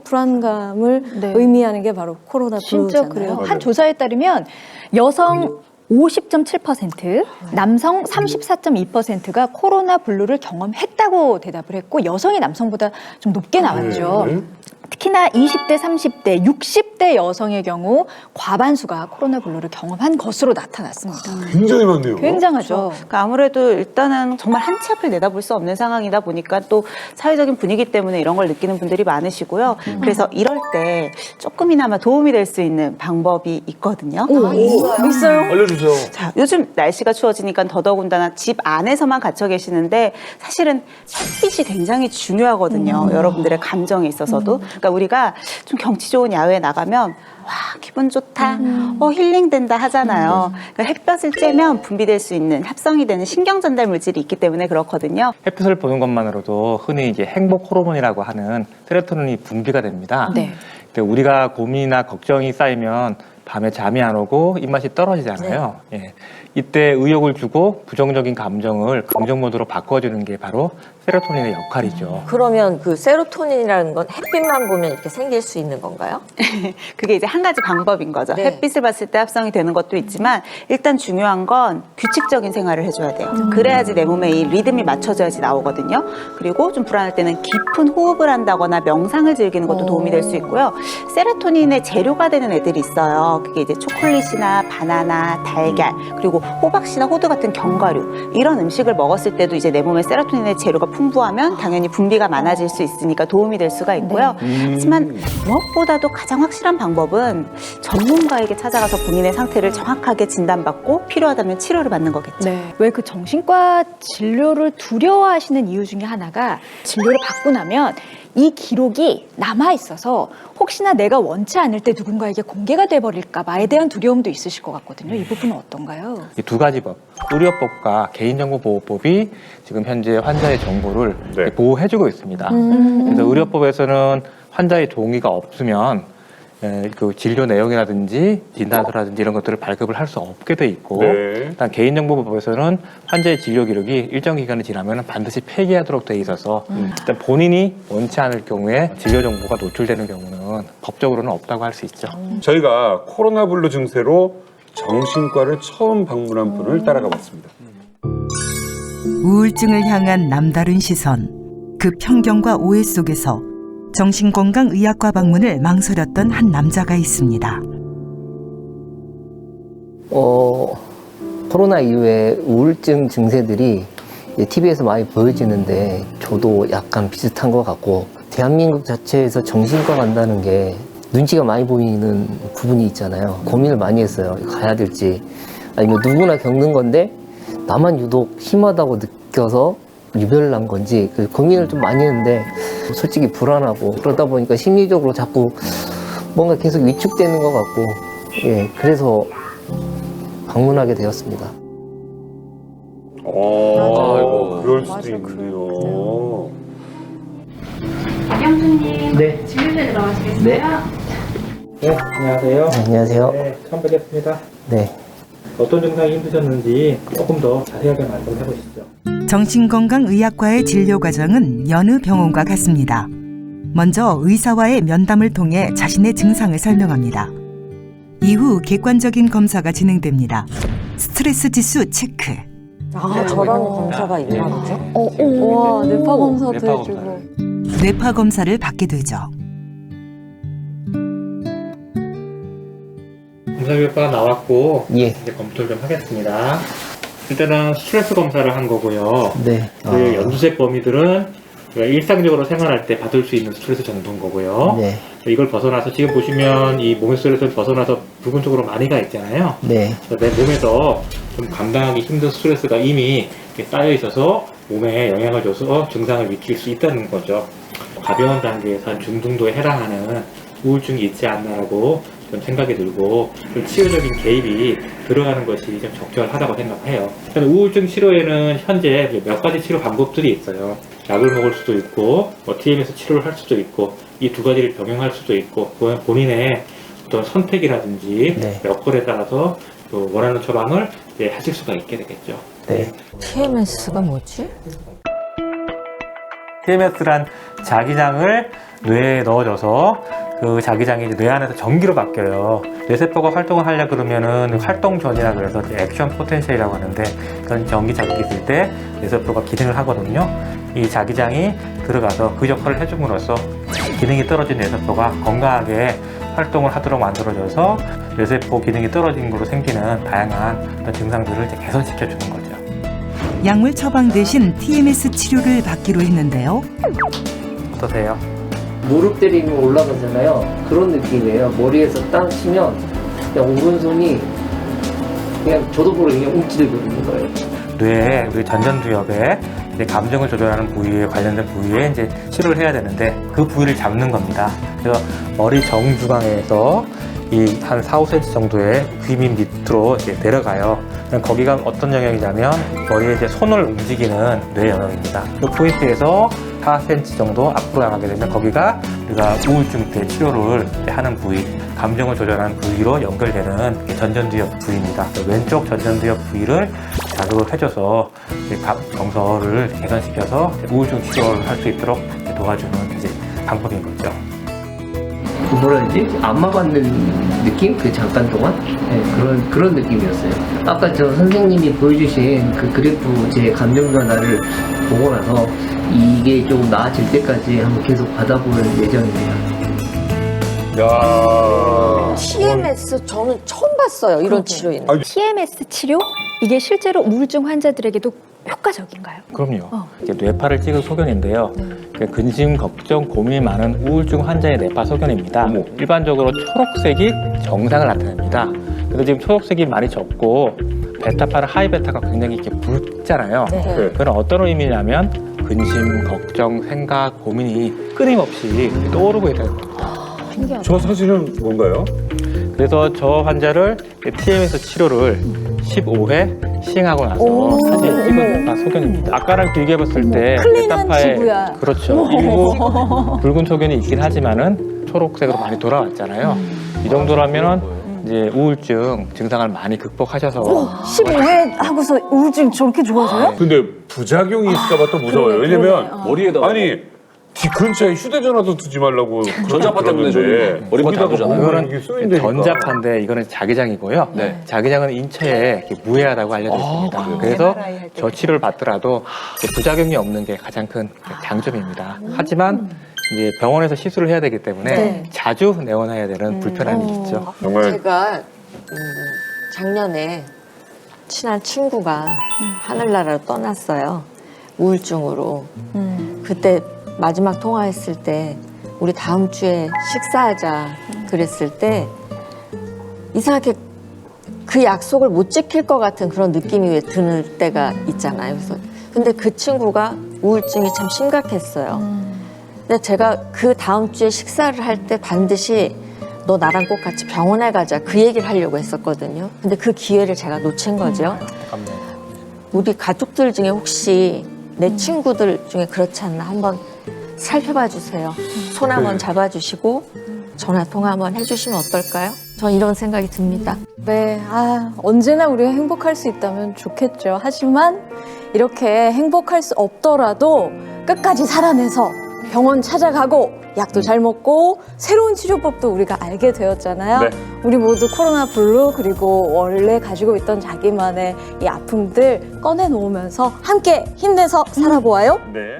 불안감을 네. 의미하는 게 바로 코로나 진짜 블루잖아요. 그래요. 한 조사에 따르면 여성 50.7%, 남성 34.2%가 코로나 블루를 경험했다고 대답을 했고 여성이 남성보다 좀 높게 나왔죠. 특히나 20대, 30대, 60대 여성의 경우 과반수가 코로나 블루를 경험한 것으로 나타났습니다. 굉장히 많네요. 굉장하죠. 그러니까 아무래도 일단은 정말 한 치 앞을 내다볼 수 없는 상황이다 보니까 또 사회적인 분위기 때문에 이런 걸 느끼는 분들이 많으시고요. 그래서 이럴 때 조금이나마 도움이 될 수 있는 방법이 있거든요. 있어요? 알려주세요. 자, 요즘 날씨가 추워지니까 더더군다나 집 안에서만 갇혀 계시는데 사실은 햇빛이 굉장히 중요하거든요. 여러분들의 감정에 있어서도. 그러니까 우리가 좀 경치 좋은 야외에 나가면 와 기분 좋다, 힐링된다 하잖아요. 그러니까 햇볕을 쬐면 분비될 수 있는 합성이 되는 신경 전달 물질이 있기 때문에 그렇거든요. 햇빛을 보는 것만으로도 흔히 이제 행복 호르몬이라고 하는 세로토닌이 분비가 됩니다. 네. 근데 우리가 고민이나 걱정이 쌓이면 밤에 잠이 안 오고 입맛이 떨어지잖아요. 예. 이때 의욕을 주고 부정적인 감정을 긍정 모드로 바꿔주는 게 바로 세로토닌의 역할이죠. 그러면 그 세로토닌이라는 건 햇빛만 보면 이렇게 생길 수 있는 건가요? 그게 이제 한 가지 방법인 거죠. 네. 햇빛을 봤을 때 합성이 되는 것도 있지만 일단 중요한 건 규칙적인 생활을 해줘야 돼요. 그래야지 내 몸에 이 리듬이 맞춰져야지 나오거든요. 그리고 좀 불안할 때는 깊은 호흡을 한다거나 명상을 즐기는 것도 도움이 될 수 있고요. 세로토닌의 재료가 되는 애들이 있어요. 그게 이제 초콜릿이나 바나나, 달걀, 그리고 호박씨나 호두 같은 견과류 이런 음식을 먹었을 때도 이제 내 몸에 세로토닌의 재료가 풍부하면 당연히 분비가 많아질 수 있으니까 도움이 될 수가 있고요. 하지만 무엇보다도 가장 확실한 방법은 전문가에게 찾아가서 본인의 상태를 정확하게 진단받고 필요하다면 치료를 받는 거겠죠. 네. 왜 그 정신과 진료를 두려워하시는 이유 중에 하나가 진료를 받고 나면 이 기록이 남아 있어서 혹시나 내가 원치 않을 때 누군가에게 공개가 돼버릴까 봐에 대한 두려움도 있으실 것 같거든요. 이 부분은 어떤가요? 이 두 가지 법, 의료법과 개인정보보호법이 지금 현재 환자의 정보를 네. 보호해주고 있습니다. 그래서 의료법에서는 환자의 동의가 없으면 그 진료 내용이라든지 진단서라든지 이런 것들을 발급을 할 수 없게 돼 있고, 네. 일단 개인정보법에서는 환자의 진료 기록이 일정 기간이 지나면 반드시 폐기하도록 돼 있어서 일단 본인이 원치 않을 경우에 진료 정보가 노출되는 경우는 법적으로는 없다고 할 수 있죠. 저희가 코로나 블루 증세로 정신과를 처음 방문한 분을 따라가 봤습니다. 우울증을 향한 남다른 시선, 그 편견과 오해 속에서 정신건강의학과 방문을 망설였던 한 남자가 있습니다. 코로나 이후에 우울증 증세들이 TV에서 많이 보여지는데 저도 약간 비슷한 것 같고, 대한민국 자체에서 정신과 간다는 게 눈치가 많이 보이는 부분이 있잖아요. 고민을 많이 했어요. 가야 될지, 아니면 누구나 겪는 건데 나만 유독 심하다고 느껴서 유별난 건지 그 고민을 좀 많이 했는데 솔직히 불안하고, 그러다 보니까 심리적으로 자꾸 뭔가 계속 위축되는 것 같고, 그래서 방문하게 되었습니다. 아이고, 그럴 수도 맞아요. 있는데요. 박영준님, 네. 진료실에 들어가시겠어요? 네. 네, 안녕하세요. 네, 안녕하세요. 네, 처음 뵙겠습니다. 네. 어떤 증상이 힘드셨는지 조금 더 자세하게 말씀해 보시죠. 정신건강의학과의 진료 과정은 여느 병원과 같습니다. 먼저 의사와의 면담을 통해 자신의 증상을 설명합니다. 이후 객관적인 검사가 진행됩니다. 스트레스 지수 체크. 저런 검사가 있나 보죠? 와, 뇌파 검사도 뇌파 해주고. 검사를. 뇌파 검사를 받게 되죠. 검사 결과가 나왔고 예. 이제 검토를 좀 하겠습니다. 일단은 스트레스 검사를 한 거고요. 네. 그 연두색 범위들은 우리가 일상적으로 생활할 때 받을 수 있는 스트레스 정도인 거고요. 네. 이걸 벗어나서 지금 보시면 이 몸의 스트레스를 벗어나서 부분 쪽으로 많이 가 있잖아요. 네. 그래서 내 몸에서 좀 감당하기 힘든 스트레스가 이미 이렇게 쌓여 있어서 몸에 영향을 줘서 증상을 일으킬 수 있다는 거죠. 가벼운 단계에서 한 중등도에 해당하는 우울증이 있지 않나라고 좀 생각이 들고, 좀 치료적인 개입이 들어가는 것이 좀 적절하다고 생각해요. 우울증 치료에는 현재 몇 가지 치료 방법들이 있어요. 약을 먹을 수도 있고, TMS 치료를 할 수도 있고, 이 두 가지를 병행할 수도 있고, 그건 본인의 어떤 선택이라든지 네. 여건에 따라서 또 원하는 처방을 하실 수가 있게 되겠죠. 네. TMS가 뭐지? TMS란 자기장을 뇌에 넣어줘서 그 자기장이 이제 뇌 안에서 전기로 바뀌어요. 뇌세포가 활동을 하려 그러면은 활동전이라 그래서 액션 포텐셜이라고 하는데 그런 전기 자극이 있을 때 뇌세포가 기능을 하거든요. 이 자기장이 들어가서 그 역할을 해줌으로써 기능이 떨어진 뇌세포가 건강하게 활동을 하도록 만들어져서 뇌세포 기능이 떨어진 거로 생기는 다양한 어떤 증상들을 이제 개선시켜 주는 거죠. 약물 처방 대신 TMS 치료를 받기로 했는데요. 어떠세요? 무릎 때리면 올라가잖아요. 그런 느낌이에요. 머리에서 땅 치면 그냥 오른손이 그냥 저도 모르게 그냥 움찔거리는 거예요. 뇌의 우리 전전두엽에 이제 감정을 조절하는 부위에 관련된 부위에 이제 치료를 해야 되는데 그 부위를 잡는 겁니다. 그래서 머리 정중앙에서 이 한 4, 5cm 정도의 귀밑 밑으로 이제 내려가요. 그럼 거기가 어떤 영역이냐면 머리에 이제 손을 움직이는 뇌 영역입니다. 그 포인트에서 4cm 정도 앞으로 나가게 되면 거기가 우리가 우울증 때 치료를 하는 부위, 감정을 조절하는 부위로 연결되는 전전두엽 부위입니다. 왼쪽 전전두엽 부위를 자극을 해줘서 정서를 개선시켜서 우울증 치료를 할 수 있도록 도와주는 이제 방법인 거죠. 뭐라 해야지? 안마 받는 느낌? 그 잠깐 동안? 네, 그런 느낌이었어요. 아까 저 선생님이 보여주신 그 그래프 제 감정 변화를 보고 나서 이게 조금 나아질 때까지 한번 계속 받아보는 예정입니다. 야. TMS 저는 처음 봤어요. 이런 치료 있는. 아니, TMS 치료? 이게 실제로 우울증 환자들에게도 효과적인가요? 그럼요. 이게 뇌파를 찍은 소견인데요. 근심, 걱정, 고민이 많은 우울증 환자의 뇌파 소견입니다. 일반적으로 초록색이 정상을 나타냅니다. 그래서 지금 초록색이 많이 적고 베타파는 하이베타가 굉장히 이렇게 붉잖아요. 네. 그건 어떤 의미냐면 근심, 걱정, 생각, 고민이 끊임없이 떠오르고 있다는 겁니다. 신기하다. 저 사진은 뭔가요? 그래서 저 환자를 TMS 치료를 15회 시행하고 나서 사진 찍은 뇌파 소견입니다. 아까랑 비교해 봤을 때 클린한 베타파에 피부야. 그렇죠. 일부 붉은 소견이 있긴 하지만은 초록색으로 많이 돌아왔잖아요. 이 정도라면은 이제 우울증 증상을 많이 극복하셔서 15회 하고서 우울증 저렇게 좋아져요? 근데 부작용이 있을까봐 또 무서워요. 왜냐면 머리에다가 아니 뒷 근처에 휴대전화도 두지 말라고 전자파 때문에 저기 머리가 다 아프잖아요. 이거는 이게 이거는 쏘인다니까. 전자파인데 이거는 자기장이고요. 네. 자기장은 인체에 이렇게 무해하다고 알려져 있습니다. 그래서 MRI 할 때. 저 치료를 받더라도 부작용이 없는 게 가장 큰 장점입니다. 하지만 이제 병원에서 시술을 해야 되기 때문에 네. 자주 내원해야 되는 불편함이 있죠. 정말 제가 작년에 친한 친구가 하늘나라로 떠났어요. 우울증으로. 그때 마지막 통화했을 때 우리 다음 주에 식사하자 그랬을 때 이상하게 그 약속을 못 지킬 것 같은 그런 느낌이 왜 드는 때가 있잖아요. 그래서 근데 그 친구가 우울증이 참 심각했어요. 근데 제가 그 다음 주에 식사를 할 때 반드시 너 나랑 꼭 같이 병원에 가자 그 얘기를 하려고 했었거든요. 근데 그 기회를 제가 놓친 거죠. 우리 가족들 중에 혹시 내 친구들 중에 그렇지 않나 한번 살펴봐 주세요. 손 한번 잡아주시고 전화 통화 한번 해주시면 어떨까요? 전 이런 생각이 듭니다. 네, 언제나 우리가 행복할 수 있다면 좋겠죠. 하지만 이렇게 행복할 수 없더라도 끝까지 살아내서 병원 찾아가고 약도 잘 먹고 새로운 치료법도 우리가 알게 되었잖아요. 네. 우리 모두 코로나 블루 그리고 원래 가지고 있던 자기만의 이 아픔들 꺼내놓으면서 함께 힘내서 살아보아요. 네.